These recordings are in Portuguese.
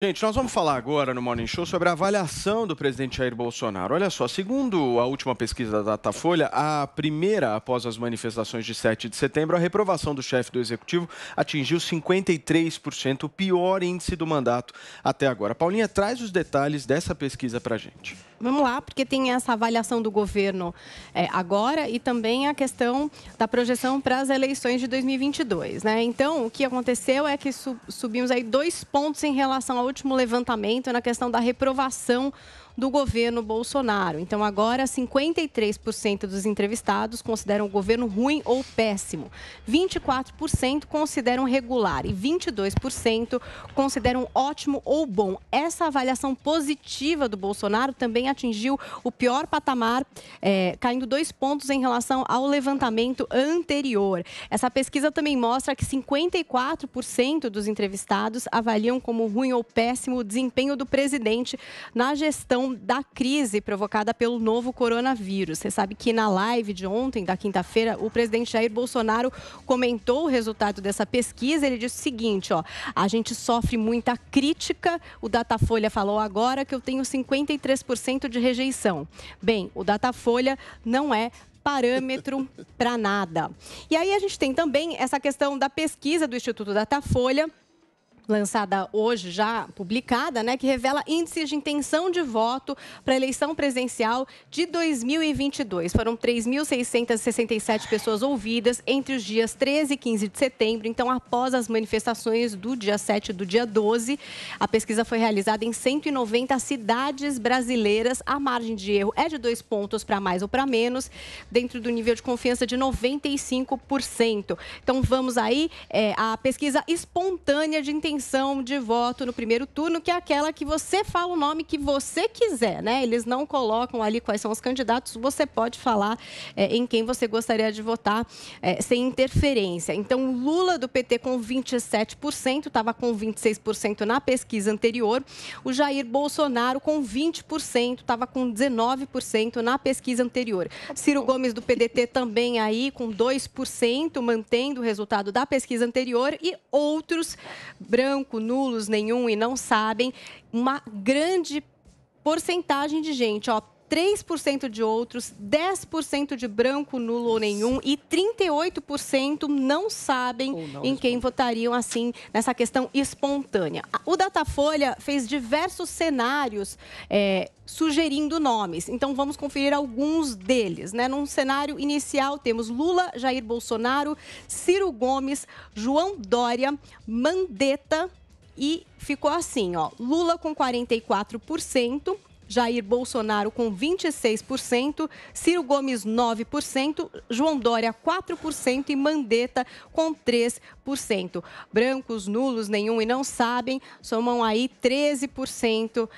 Gente, nós vamos falar agora no Morning Show sobre a avaliação do presidente Jair Bolsonaro. Olha só, segundo a última pesquisa da Datafolha, a primeira após as manifestações de 7 de setembro, a reprovação do chefe do executivo atingiu 53%, o pior índice do mandato até agora. Paulinha, traz os detalhes dessa pesquisa para a gente. Vamos lá, porque tem essa avaliação do governo agora e também a questão da projeção para as eleições de 2022, né? Então, o que aconteceu é que subimos aí 2 pontos em relação ao último levantamento na questão da reprovação do governo Bolsonaro. Então, agora, 53% dos entrevistados consideram o governo ruim ou péssimo. 24% consideram regular e 22% consideram ótimo ou bom. Essa avaliação positiva do Bolsonaro também atingiu o pior patamar, caindo 2 pontos em relação ao levantamento anterior. Essa pesquisa também mostra que 54% dos entrevistados avaliam como ruim ou péssimo o desempenho do presidente na gestão da crise provocada pelo novo coronavírus. Você sabe que na live de ontem, da quinta-feira, o presidente Jair Bolsonaro comentou o resultado dessa pesquisa. Ele disse o seguinte, a gente sofre muita crítica. O Datafolha falou agora que eu tenho 53% de rejeição. Bem, o Datafolha não é parâmetro para nada. E aí a gente tem também essa questão da pesquisa do Instituto Datafolha, lançada hoje, já publicada, né, que revela índices de intenção de voto para a eleição presidencial de 2022. Foram 3.667 pessoas ouvidas entre os dias 13 e 15 de setembro, então após as manifestações do dia 7 e do dia 12. A pesquisa foi realizada em 190 cidades brasileiras. A margem de erro é de 2 pontos para mais ou para menos, dentro do nível de confiança de 95%. Então vamos aí, a pesquisa espontânea de intenção de voto no primeiro turno, que é aquela que você fala o nome que você quiser, né? Eles não colocam ali quais são os candidatos, você pode falar em quem você gostaria de votar sem interferência. Então, Lula do PT com 27%, estava com 26% na pesquisa anterior. O Jair Bolsonaro com 20%, estava com 19% na pesquisa anterior. Ciro Gomes do PDT também aí com 2%, mantendo o resultado da pesquisa anterior, e outros branco, nulos, nenhum e não sabem, uma grande porcentagem de gente, 3% de outros, 10% de branco, nulo ou nenhum e 38% não sabem em quem votariam, assim, nessa questão espontânea. O Datafolha fez diversos cenários sugerindo nomes. Então, vamos conferir alguns deles, né? Num cenário inicial, temos Lula, Jair Bolsonaro, Ciro Gomes, João Dória, Mandetta, e ficou assim, Lula com 44%, Jair Bolsonaro com 26%, Ciro Gomes 9%, João Dória 4% e Mandetta com 3%. Brancos, nulos, nenhum e não sabem, somam aí 13%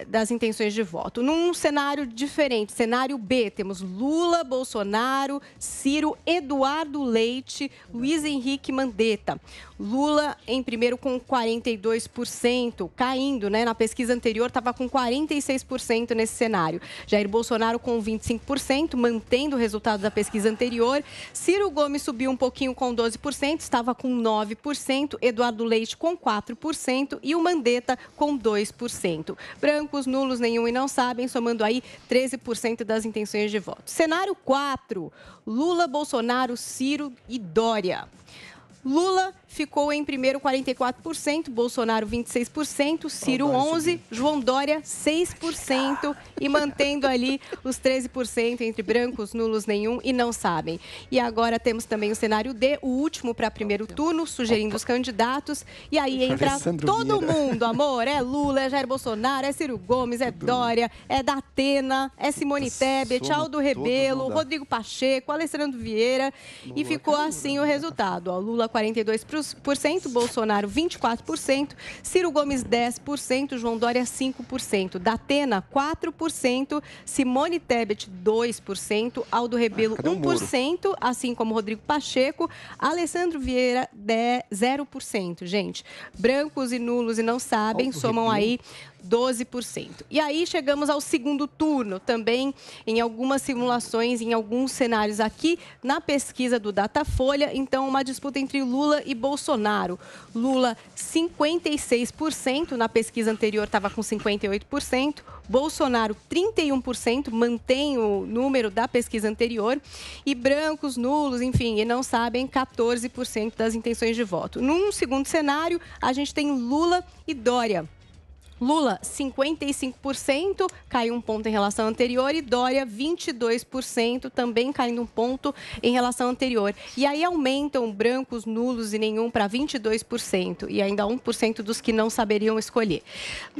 das intenções de voto. Num cenário diferente, cenário B, temos Lula, Bolsonaro, Ciro, Eduardo Leite, Luiz Henrique Mandetta. Lula em primeiro com 42%, caindo, né? Na pesquisa anterior estava com 46% nesse cenário. Jair Bolsonaro com 25%, mantendo o resultado da pesquisa anterior. Ciro Gomes subiu um pouquinho com 12%, estava com 9%. Eduardo Leite com 4% e o Mandetta com 2%. Brancos, nulos, nenhum e não sabem, somando aí 13% das intenções de voto. Cenário 4, Lula, Bolsonaro, Ciro e Dória. Lula ficou em primeiro 44%, Bolsonaro 26%, Ciro 11%, João Dória 6% e mantendo ali os 13% entre brancos, nulos, nenhum e não sabem. E agora temos também o cenário D, o último para primeiro turno, sugerindo os candidatos. E aí entra todo mundo, amor. É Lula, é Jair Bolsonaro, é Ciro Gomes, é Dória, é Datena, é Simone Tebet, Aldo Rebelo, Rodrigo Pacheco, Alessandro Vieira. E ficou assim o resultado. Lula 42%, Bolsonaro 24%, Ciro Gomes 10%, João Dória 5%, Datena 4%, Simone Tebet 2%, Aldo Rebelo 1%, assim como Rodrigo Pacheco, Alessandro Vieira 0%. Gente, brancos e nulos e não sabem, somam aí 12%. E aí chegamos ao segundo turno, também em algumas simulações, em alguns cenários aqui, na pesquisa do Datafolha, então uma disputa entre Lula e Bolsonaro. Lula 56%, na pesquisa anterior estava com 58%, Bolsonaro 31%, mantém o número da pesquisa anterior, e brancos, nulos, enfim, e não sabem, 14% das intenções de voto. Num segundo cenário, a gente tem Lula e Dória. Lula, 55%, caiu um ponto em relação ao anterior, e Dória, 22%, também caindo um ponto em relação ao anterior. E aí aumentam brancos, nulos e nenhum para 22%, e ainda 1% dos que não saberiam escolher.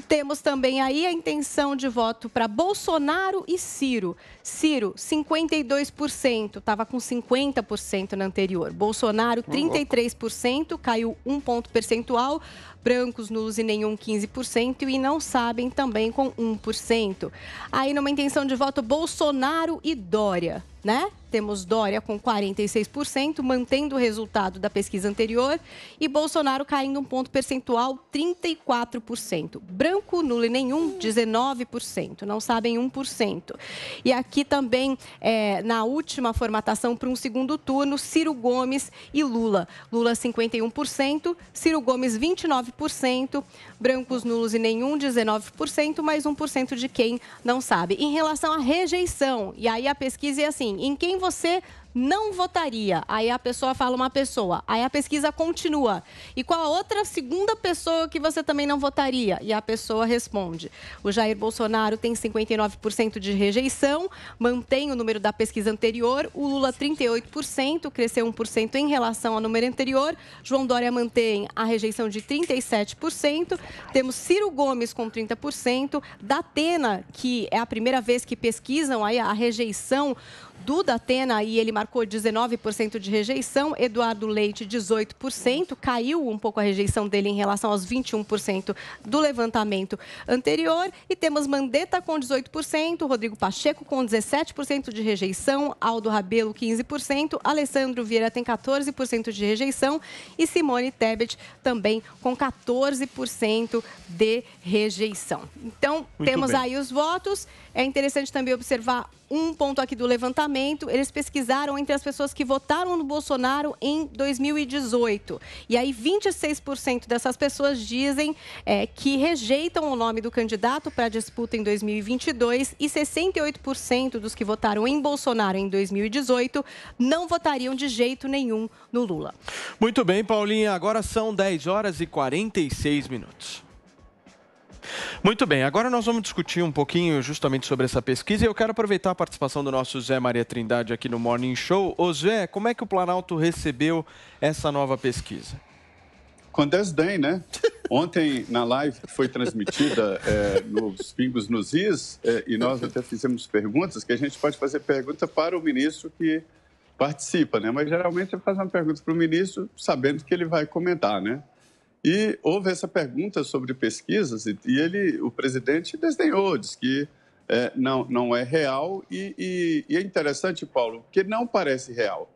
Temos também aí a intenção de voto para Bolsonaro e Ciro. Ciro, 52%, estava com 50% na anterior. Bolsonaro, 33%, caiu um ponto percentual. Brancos, nulos e nenhum, 15%, e não sabem também com 1%. Aí, numa intenção de voto, Bolsonaro e Dória, né? Temos Dória com 46%, mantendo o resultado da pesquisa anterior, e Bolsonaro caindo um ponto percentual, 34%. Branco, nulo e nenhum, 19%. Não sabem 1%. E aqui também, na última formatação para um segundo turno, Ciro Gomes e Lula. Lula, 51%, Ciro Gomes, 29%, brancos, nulos e nenhum, 19%, mais 1% de quem não sabe. Em relação à rejeição, e aí a pesquisa é assim, em quem você não votaria? Aí a pessoa fala uma pessoa, aí a pesquisa continua. E qual a outra segunda pessoa que você também não votaria? E a pessoa responde. O Jair Bolsonaro tem 59% de rejeição, mantém o número da pesquisa anterior. O Lula, 38%, cresceu 1% em relação ao número anterior. João Dória mantém a rejeição de 37%. Temos Ciro Gomes com 30%. Datena, que é a primeira vez que pesquisam aí a rejeição do Datena, e ele marcou 19% de rejeição. Eduardo Leite, 18%, caiu um pouco a rejeição dele em relação aos 21% do levantamento anterior. E temos Mandetta com 18%, Rodrigo Pacheco com 17% de rejeição, Aldo Rabelo, 15%, Alessandro Vieira tem 14% de rejeição e Simone Tebet também com 14% de rejeição. Então, temos aí os votos. É interessante também observar um ponto aqui do levantamento. Eles pesquisaram entre as pessoas que votaram no Bolsonaro em 2018. E aí 26% dessas pessoas dizem que rejeitam o nome do candidato para a disputa em 2022 e 68% dos que votaram em Bolsonaro em 2018 não votariam de jeito nenhum no Lula. Muito bem, Paulinha. Agora são 10 horas e 46 minutos. Muito bem, agora nós vamos discutir um pouquinho justamente sobre essa pesquisa e eu quero aproveitar a participação do nosso Zé Maria Trindade aqui no Morning Show. Ô Zé, como é que o Planalto recebeu essa nova pesquisa? Com desdém, né? Ontem, na live que foi transmitida nos Pingos nos Is, e nós até fizemos perguntas, que a gente pode fazer pergunta para o ministro que participa, né? Mas geralmente faz uma pergunta para o ministro sabendo que ele vai comentar, né? E houve essa pergunta sobre pesquisas e o presidente desdenhou, disse que não é real e é interessante, Paulo, que não parece real.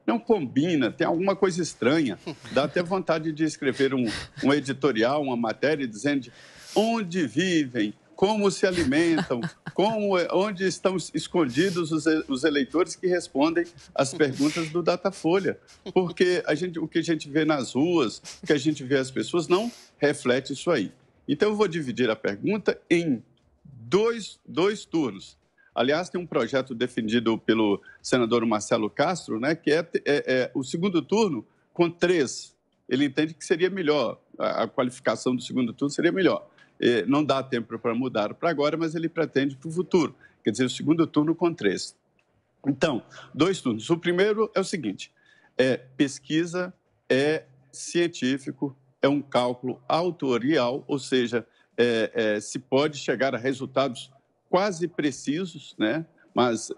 Não combina, tem alguma coisa estranha. Dá até vontade de escrever um editorial, uma matéria dizendo onde vivem, como se alimentam, onde estão escondidos os eleitores que respondem às perguntas do Datafolha. Porque o que a gente vê nas ruas, o que a gente vê as pessoas, não reflete isso aí. Então, eu vou dividir a pergunta em dois turnos. Aliás, tem um projeto defendido pelo senador Marcelo Castro, né, que é o segundo turno com 3. Ele entende que seria melhor, a qualificação do segundo turno seria melhor. Não dá tempo para mudar para agora, mas ele pretende para o futuro. Quer dizer, o segundo turno com 3. Então, 2 turnos. O primeiro é o seguinte, pesquisa é científico, é um cálculo autorial, ou seja, se pode chegar a resultados quase precisos, né? Mas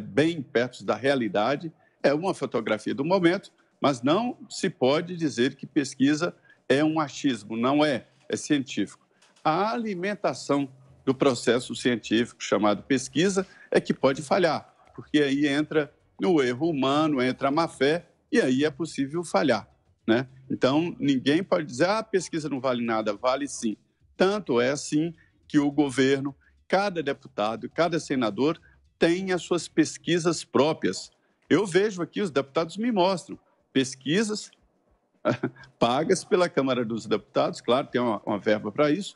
bem perto da realidade. É uma fotografia do momento, mas não se pode dizer que pesquisa é um achismo, não é científico. A alimentação do processo científico chamado pesquisa é que pode falhar, porque aí entra no erro humano, entra a má-fé, e aí é possível falhar, né? Então, ninguém pode dizer, a pesquisa não vale nada, vale sim. Tanto é assim que o governo, cada deputado, cada senador tem as suas pesquisas próprias. Eu vejo aqui, os deputados me mostram, pesquisas pagas pela Câmara dos Deputados, claro, tem uma verba para isso,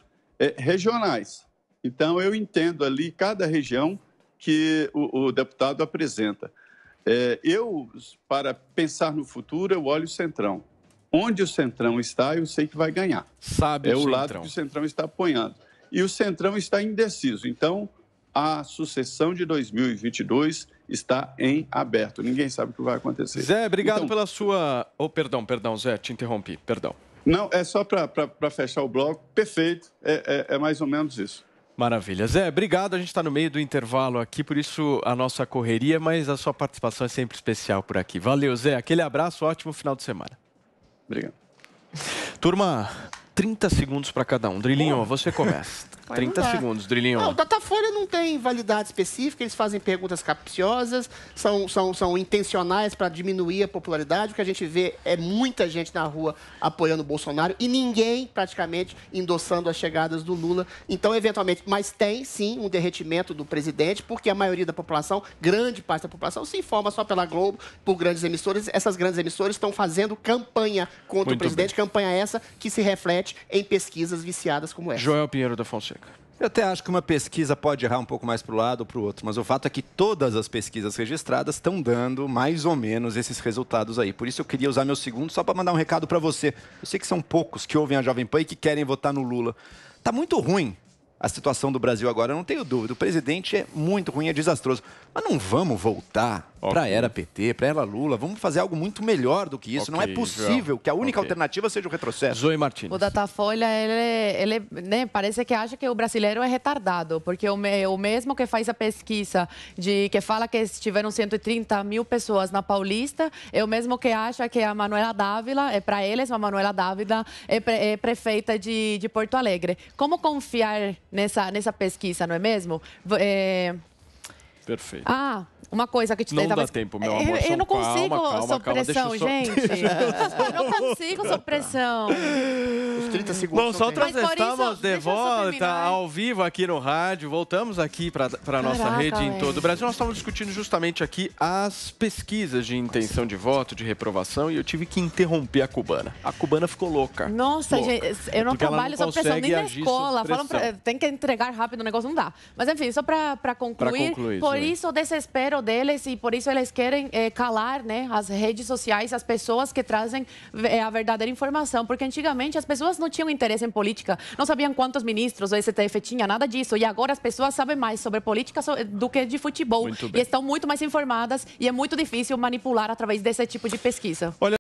regionais. Então, eu entendo ali cada região que o deputado apresenta. Para pensar no futuro, eu olho o Centrão. Onde o Centrão está, eu sei que vai ganhar. Sabe o lado que o Centrão está apoiando. E o Centrão está indeciso. Então, a sucessão de 2022 está em aberto. Ninguém sabe o que vai acontecer. Zé, obrigado pela sua... Oh, perdão, Zé, te interrompi, perdão. Não, é só para fechar o bloco. Perfeito, é mais ou menos isso. Maravilha. Zé, obrigado. A gente está no meio do intervalo aqui, por isso a nossa correria, mas a sua participação é sempre especial por aqui. Valeu, Zé. Aquele abraço, ótimo final de semana. Obrigado. Turma, 30 segundos para cada um. Drilinho, você começa. 30 segundos, Drilinho. Não, o Datafolha não tem validade específica, eles fazem perguntas capciosas, são intencionais para diminuir a popularidade. O que a gente vê é muita gente na rua apoiando o Bolsonaro e ninguém, praticamente, endossando as chegadas do Lula. Então, eventualmente, mas tem, sim, um derretimento do presidente, porque a maioria da população, grande parte da população, se informa só pela Globo, por grandes emissoras. Essas grandes emissoras estão fazendo campanha contra o presidente, campanha essa que se reflete em pesquisas viciadas como essa. Joel Pinheiro da Fonseca. Eu até acho que uma pesquisa pode errar um pouco mais para um lado ou para o outro, mas o fato é que todas as pesquisas registradas estão dando mais ou menos esses resultados aí. Por isso eu queria usar meu segundo só para mandar um recado para você. Eu sei que são poucos que ouvem a Jovem Pan e que querem votar no Lula. Tá muito ruim a situação do Brasil agora, eu não tenho dúvida. O presidente é muito ruim, é desastroso. Mas não vamos voltar para a era PT, para a era Lula. Vamos fazer algo muito melhor do que isso. Não é possível que a única alternativa seja o retrocesso. Zoe Martins. O Datafolha, ele né, parece que acha que o brasileiro é retardado, porque o mesmo que faz a pesquisa que fala que tiveram 130 mil pessoas na Paulista, é o mesmo que acha que a Manuela Dávila, para eles, a Manuela Dávila é prefeita de Porto Alegre. Como confiar nessa pesquisa, não é mesmo? Perfeito. Uma coisa que te não dá tempo, meu amor. Eu não consigo sob pressão, deixa gente. Eu não consigo sob pressão. Os 30 segundos. Bom, só estamos de volta ao vivo aqui no rádio. Voltamos aqui para a nossa rede em todo o Brasil. Nós estávamos discutindo justamente aqui as pesquisas de intenção de voto, de reprovação, e eu tive que interromper a cubana. A cubana ficou louca. Nossa, gente, eu não trabalho sob pressão nem na escola. Falam tem que entregar rápido, o negócio não dá. Mas enfim, só para concluir, por isso o desespero deles e por isso eles querem calar, né, as redes sociais, as pessoas que trazem a verdadeira informação, porque antigamente as pessoas não tinham interesse em política, não sabiam quantos ministros o STF tinha, nada disso, e agora as pessoas sabem mais sobre política do que de futebol, e estão muito mais informadas e é muito difícil manipular através desse tipo de pesquisa. Olha,